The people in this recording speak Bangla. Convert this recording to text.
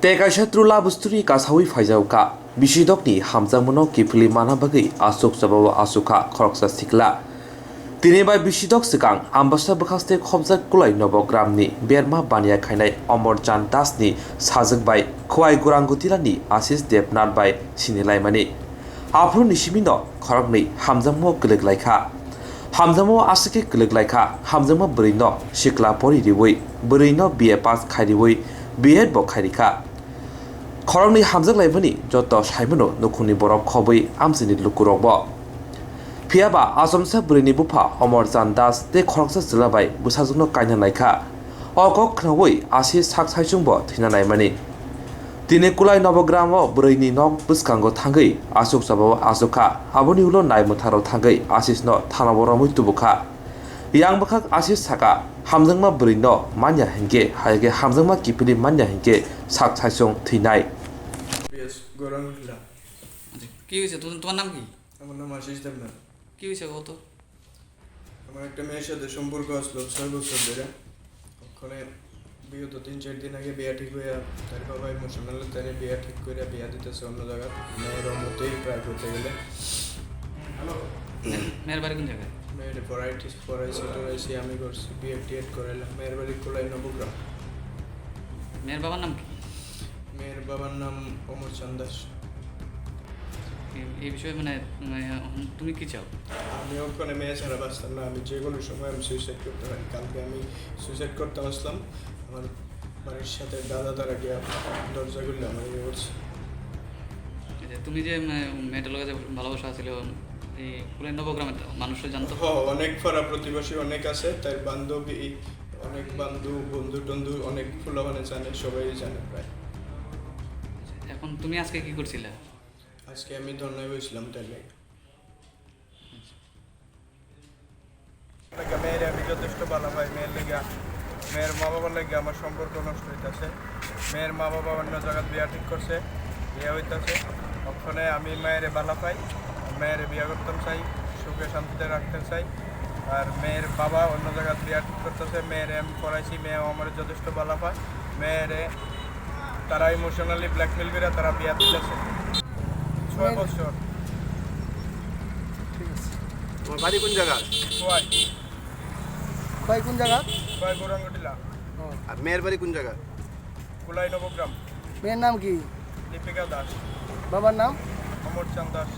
Tekaisha trula busturi kasawi faizauka. Bishidokni hamzamono kifli mana bagi Achuk sabawa asuka khoroksa sikla. Tinibai bishidok sikang ambasa bakaste khobjak kulai nobogramni berma Manyakhe nai Amorjan dasni sajokbai Khwlaikha gutilani Asis Debnat bai sinilaimani. Afro nisimino khorokni hamjamo Khwlaikha. Hamjamo asike Khwlaikha hamjamo Bwrwino sikla pori riwui Bwrwino BA pass khairiwui BA bo khairika. Khorokni hamjak laibani joto saimano nukuni borok khobui amsini lukurokbo. Phiaba asomsa Bwrwini bufa Amorjan das te khoroksa jilabai busajukno kaina naikha. Okok khnawui asi sak saisungbo thina naimani. Tini kulai nobogramo Bwrwini nok Bwskhango thangui Achuk sabawa asuka aboni ulo naimutharo thangui asisno thanaboromui tubuka. Yang bakak asis saka hamjangma Bwrwino Manyakhe haige hamjangma kipili Manyakhe sak saisung Thwinai. Yes, Gorang Khwla. কি হয়েছে তোমার নাম কি? আমার নাম আশিস দেবনাথ। কি হয়েছে কত? আমার একটা মেয়ের সাথে সম্পর্ক আসলো 6 বছর ধরে। ওখানে বিগত 3-4 দিন আগে বিয়ে ঠিক হয়ে তার বাবা ইমোশনাল তারে বিয়ে ঠিক করে বিয়ে দিতেছে অন্য জায়গায়। মেয়ের মতেই প্রায় করতে গেলে। হ্যালো। মেয়ের বাড়ি কোন জায়গায়? মেয়ের পড়াইছি আমি করছি বিয়ে টিএড করাইলাম। মেয়ের বাড়ি খোলাই নবগ্রাম। মেয়ের বাবার নাম কি? মেয়ের বাবার নাম অমরচান দাস। এই বিষয়ে মানে তুমি কি চাও? আমি ওখানে মেয়ে ছাড়া বাঁচতাম না। আমি যে কোনো সময় আমি সুইসাইড করতে পারি। কালকে আমি সুইসাইড করতে আসলাম। আমার বাড়ির সাথে দাদা তারা গিয়ে দরজা খুললে আমার ইয়ে করছে। তুমি যে মেয়েটার লগে যে ভালোবাসা ছিল এই কুলাই নবগ্রামের মানুষরা জানতো? অনেক পাড়া প্রতিবেশী অনেক আছে, তার বান্ধবী অনেক বন্ধু অনেক ফুলাবানে জানে, সবাই জানে প্রায়। এখন তুমি আজকে কি করছিলে? আজকে আমি ধর্নায় বসলাম তাহলে মেয়ের আমি যথেষ্ট ভালো পাই। মেয়ের মা বাবার লেগে আমার সম্পর্ক নষ্ট হইতেছে। মেয়ের মা বাবা অন্য জায়গায় বিয়া ঠিক করছে, বিয়ে হইতেছে। ওখানে আমি মেয়েরে ভালো পাই, মেয়েরে বিয়ে করতে চাই, সুখে শান্তিতে রাখতে চাই। আর মেয়ের বাবা অন্য জায়গায় বিয়া ঠিক করতেছে। মেয়েরে আমি পড়াইছি, মেয়েও আমার যথেষ্ট ভালো পায়। মেয়েরে তারা ইমোশনালি ব্ল্যাকমেল করে তারা বিয়া দিতেছে। 6 বছর। ঠিক আছে। তোমার বাড়ি কোন জায়গায়? কয় কোন জায়গা? গোরাঙ্গটিলা। আর মেয়ের বাড়ি কোন জায়গায়? কুলাই নবগ্রাম। মেয়ের নাম কি? দীপিকা দাস। বাবার নাম? অমরচান দাস।